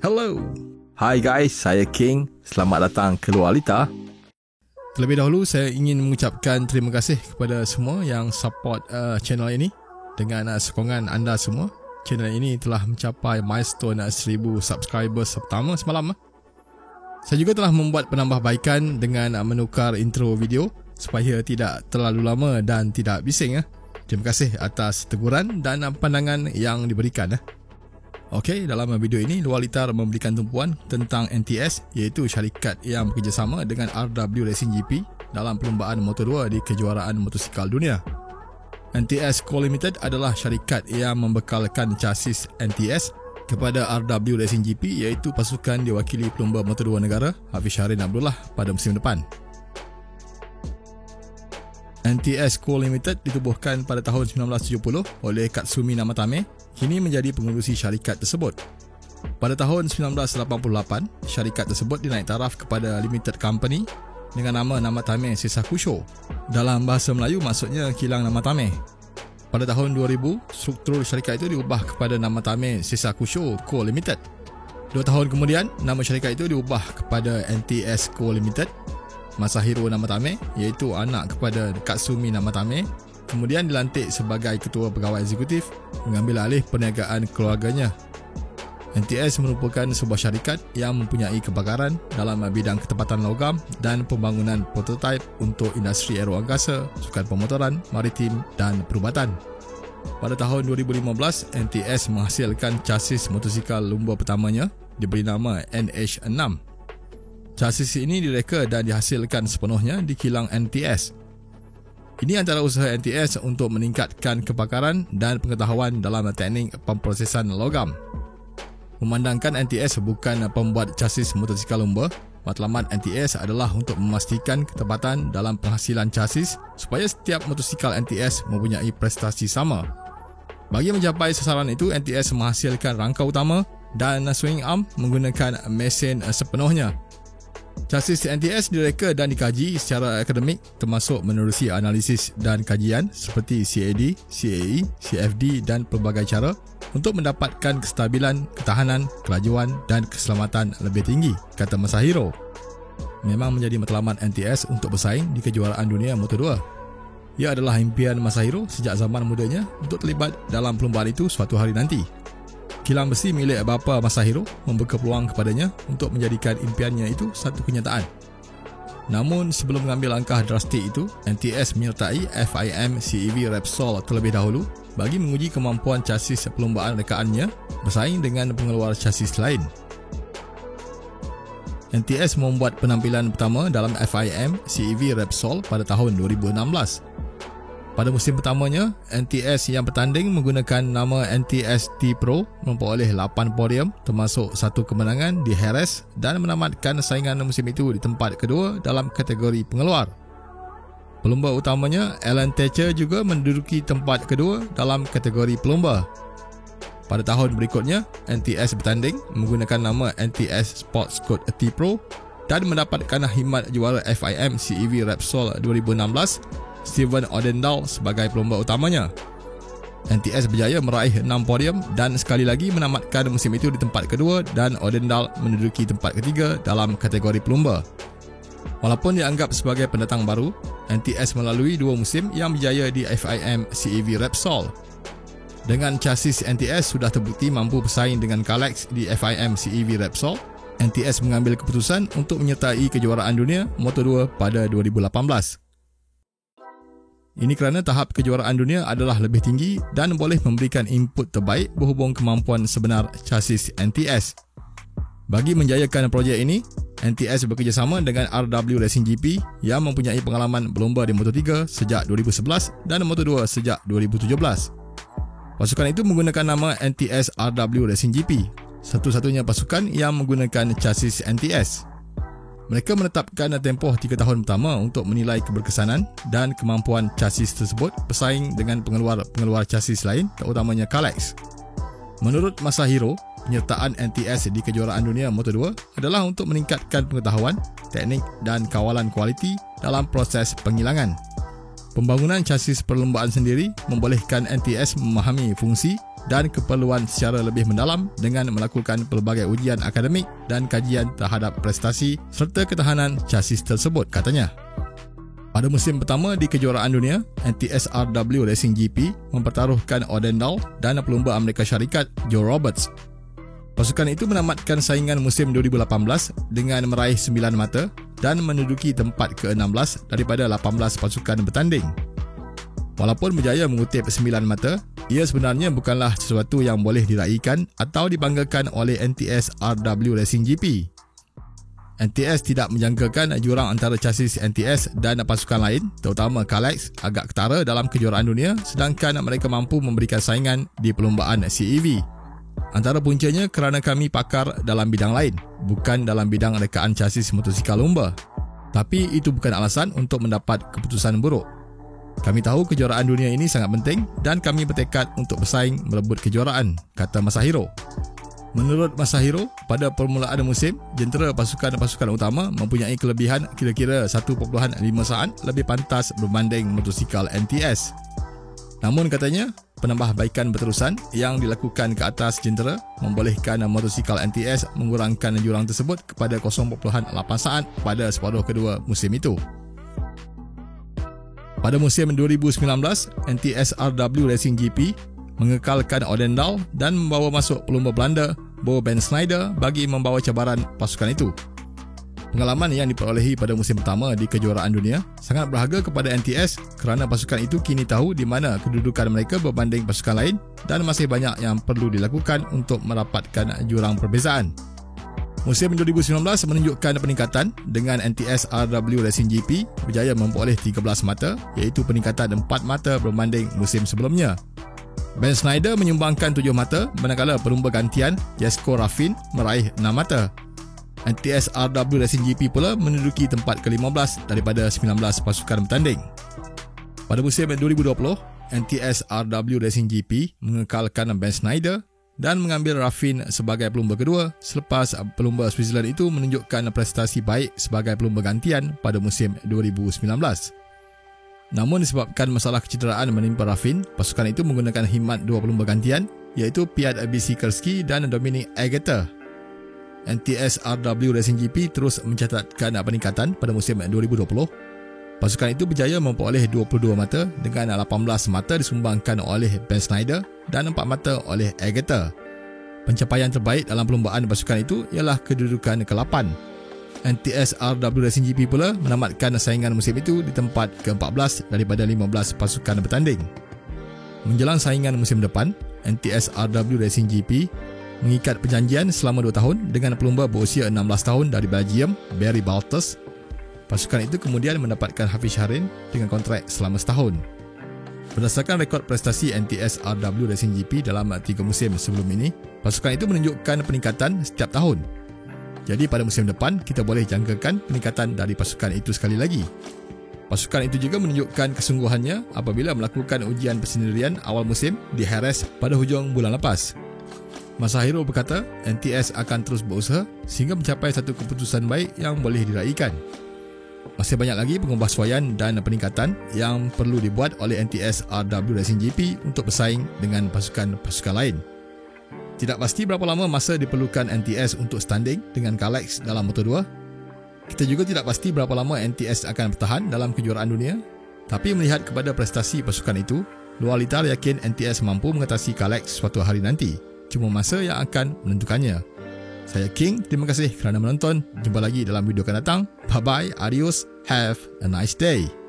Hello. Hai guys, saya King. Selamat datang ke Lualita. Terlebih dahulu, saya ingin mengucapkan terima kasih kepada semua yang support channel ini. Dengan sokongan anda semua, channel ini telah mencapai milestone 1000 subscribers pertama semalam. Saya juga telah membuat penambahbaikan dengan menukar intro video supaya tidak terlalu lama dan tidak bising. Terima kasih atas teguran dan pandangan yang diberikan. Okey, dalam video ini Lualita memberikan tumpuan tentang NTS, iaitu syarikat yang bekerjasama dengan RW Racing GP dalam perlumbaan Moto2 di kejuaraan motosikal dunia. NTS Co Limited adalah syarikat yang membekalkan chassis NTS kepada RW Racing GP, iaitu pasukan diwakili pelumba Moto2 negara Hafiz Shahrin Abdullah pada musim depan. NTS Co Limited ditubuhkan pada tahun 1970 oleh Katsumi Namatame, kini menjadi pengurusi syarikat tersebut. Pada tahun 1988, syarikat tersebut dinaik taraf kepada Limited Company dengan nama Namatame Seisakusho. Dalam bahasa Melayu maksudnya kilang Namatame. Pada tahun 2000, struktur syarikat itu diubah kepada Namatame Seisakusho Co Limited. 2 tahun kemudian, nama syarikat itu diubah kepada NTS Co Limited. Masahiro Namatame, iaitu anak kepada Katsumi Namatame, kemudian dilantik sebagai ketua pegawai eksekutif mengambil alih perniagaan keluarganya. NTS merupakan sebuah syarikat yang mempunyai kebakaran dalam bidang ketepatan logam dan pembangunan prototipe untuk industri aeroangkasa, sukan pemotoran, maritim dan perubatan. Pada tahun 2015, NTS menghasilkan chassis motosikal lumba pertamanya diberi nama NH6. Chassis ini direka dan dihasilkan sepenuhnya di kilang NTS. Ini antara usaha NTS untuk meningkatkan kepakaran dan pengetahuan dalam teknik pemprosesan logam. Memandangkan NTS bukan pembuat chassis motosikal lumba, matlamat NTS adalah untuk memastikan ketepatan dalam penghasilan chassis supaya setiap motosikal NTS mempunyai prestasi sama. Bagi mencapai sasaran itu, NTS menghasilkan rangka utama dan swing arm menggunakan mesin sepenuhnya. Chassis NTS direka dan dikaji secara akademik, termasuk menerusi analisis dan kajian seperti CAD, CAE, CFD dan pelbagai cara untuk mendapatkan kestabilan, ketahanan, kelajuan dan keselamatan lebih tinggi, kata Masahiro. Memang menjadi matlamat NTS untuk bersaing di kejuaraan dunia Moto2. Ia adalah impian Masahiro sejak zaman mudanya untuk terlibat dalam perlumbaan itu suatu hari nanti. Kilang besi milik bapa Masahiro membuka peluang kepadanya untuk menjadikan impiannya itu satu kenyataan. Namun sebelum mengambil langkah drastik itu, NTS menyertai FIM CEV Repsol terlebih dahulu bagi menguji kemampuan chassis perlumbaan rekaannya bersaing dengan pengeluar chassis lain. NTS membuat penampilan pertama dalam FIM CEV Repsol pada tahun 2016. Pada musim pertamanya, NTS yang bertanding menggunakan nama NTS T-Pro memperoleh 8 podium termasuk 1 kemenangan di Jerez dan menamatkan saingan musim itu di tempat kedua dalam kategori pengeluar. Pelumba utamanya, Alan Thatcher, juga menduduki tempat kedua dalam kategori pelumba. Pada tahun berikutnya, NTS bertanding menggunakan nama NTS Sports Code T-Pro dan mendapatkan khidmat juara FIM CEV Repsol 2016, Steven Odendal sebagai pelumba utamanya. NTS berjaya meraih 6 podium dan sekali lagi menamatkan musim itu di tempat kedua dan Odendal menduduki tempat ketiga dalam kategori pelumba. Walaupun dianggap sebagai pendatang baru, NTS melalui 2 musim yang berjaya di FIM CEV Repsol. Dengan chassis NTS sudah terbukti mampu bersaing dengan Kalex di FIM CEV Repsol, NTS mengambil keputusan untuk menyertai kejuaraan dunia Moto2 pada 2018. Ini kerana tahap kejuaraan dunia adalah lebih tinggi dan boleh memberikan input terbaik berhubung kemampuan sebenar chassis NTS. Bagi menjayakan projek ini, NTS bekerjasama dengan RW Racing GP yang mempunyai pengalaman berlumba di Moto3 sejak 2011 dan Moto2 sejak 2017. Pasukan itu menggunakan nama NTS RW Racing GP, satu-satunya pasukan yang menggunakan chassis NTS. Mereka menetapkan tempoh 3 tahun pertama untuk menilai keberkesanan dan kemampuan chassis tersebut bersaing dengan pengeluar chassis lain, terutamanya Kalex. Menurut Masahiro, penyertaan NTS di kejuaraan dunia Moto2 adalah untuk meningkatkan pengetahuan, teknik dan kawalan kualiti dalam proses penghilangan. Pembangunan chassis perlombaan sendiri membolehkan NTS memahami fungsi dan keperluan secara lebih mendalam dengan melakukan pelbagai ujian akademik dan kajian terhadap prestasi serta ketahanan chassis tersebut, katanya. Pada musim pertama di kejuaraan dunia, NTS RW Racing GP mempertaruhkan Odendaal dan pelumba Amerika Syarikat Joe Roberts. Pasukan itu menamatkan saingan musim 2018 dengan meraih 9 mata dan menduduki tempat ke-16 daripada 18 pasukan bertanding. Walaupun berjaya mengutip 9 mata, ia sebenarnya bukanlah sesuatu yang boleh diraihkan atau dibanggakan oleh NTS RW Racing GP. NTS tidak menjangkakan jurang antara chassis NTS dan pasukan lain, terutama Kalex, agak ketara dalam kejuaraan dunia, sedangkan mereka mampu memberikan saingan di perlombaan CEV. Antara puncanya kerana kami pakar dalam bidang lain, bukan dalam bidang rekaan chassis motosikal lumba. Tapi itu bukan alasan untuk mendapat keputusan buruk. Kami tahu kejuaraan dunia ini sangat penting dan kami bertekad untuk bersaing merebut kejuaraan, kata Masahiro. Menurut Masahiro, pada permulaan musim, jentera pasukan-pasukan utama mempunyai kelebihan kira-kira 1.5 saat lebih pantas berbanding motosikal NTS. Namun katanya, penambahbaikan berterusan yang dilakukan ke atas jentera membolehkan motosikal NTS mengurangkan jurang tersebut kepada 0.8 saat pada separuh kedua musim itu. Pada musim 2019, NTS RW Racing GP mengekalkan Odendaal dan membawa masuk pelumba Belanda Bo Ben Snyder bagi membawa cabaran pasukan itu. Pengalaman yang diperolehi pada musim pertama di kejuaraan dunia sangat berharga kepada NTS kerana pasukan itu kini tahu di mana kedudukan mereka berbanding pasukan lain dan masih banyak yang perlu dilakukan untuk merapatkan jurang perbezaan. Musim 2019 menunjukkan peningkatan dengan NTS RW Racing GP berjaya memperoleh 13 mata, iaitu peningkatan 4 mata berbanding musim sebelumnya. Ben Snyder menyumbangkan 7 mata, manakala pelumba gantian Jesko Raffin meraih 6 mata. NTS RW Racing GP pula menduduki tempat ke-15 daripada 19 pasukan bertanding. Pada musim 2020, NTS RW Racing GP mengekalkan Ben Snyder dan mengambil Raffin sebagai pelumba kedua selepas pelumba Switzerland itu menunjukkan prestasi baik sebagai pelumba gantian pada musim 2019. Namun disebabkan masalah kecederaan menimpa Raffin, pasukan itu menggunakan khidmat dua pelumba gantian iaitu Piotr Bisikerski dan Dominik Egeter. NTS RW Racing GP terus mencatatkan peningkatan pada musim 2020. Pasukan itu berjaya memperoleh 22 mata dengan 18 mata disumbangkan oleh Ben Snyder dan 4 mata oleh Egeter. Pencapaian terbaik dalam perlombaan pasukan itu ialah kedudukan ke-8. NTS RW Racing GP pula menamatkan saingan musim itu di tempat ke-14 daripada 15 pasukan bertanding. Menjelang saingan musim depan, NTS RW Racing GP mengikat perjanjian selama 2 tahun dengan pelumba berusia 16 tahun dari Belgium, Barry Baltus. Pasukan itu kemudian mendapatkan Hafiz Sharin dengan kontrak selama setahun. Berdasarkan rekod prestasi NTS RW Racing GP dalam 3 musim sebelum ini, pasukan itu menunjukkan peningkatan setiap tahun. Jadi pada musim depan, kita boleh jangkakan peningkatan dari pasukan itu sekali lagi. Pasukan itu juga menunjukkan kesungguhannya apabila melakukan ujian persendirian awal musim di Jerez pada hujung bulan lepas. Masahiro berkata, NTS akan terus berusaha sehingga mencapai satu keputusan baik yang boleh diraihkan. Masih banyak lagi pengubahsuaian dan peningkatan yang perlu dibuat oleh NTS RW Racing GP untuk bersaing dengan pasukan-pasukan lain. Tidak pasti berapa lama masa diperlukan NTS untuk standing dengan Kalex dalam Moto2. Kita juga tidak pasti berapa lama NTS akan bertahan dalam kejuaraan dunia. Tapi melihat kepada prestasi pasukan itu, Luar Litar yakin NTS mampu mengatasi Kalex suatu hari nanti. Cuma masa yang akan menentukannya. Saya King, terima kasih kerana menonton. Jumpa lagi dalam video akan datang. Bye bye, adios, have a nice day.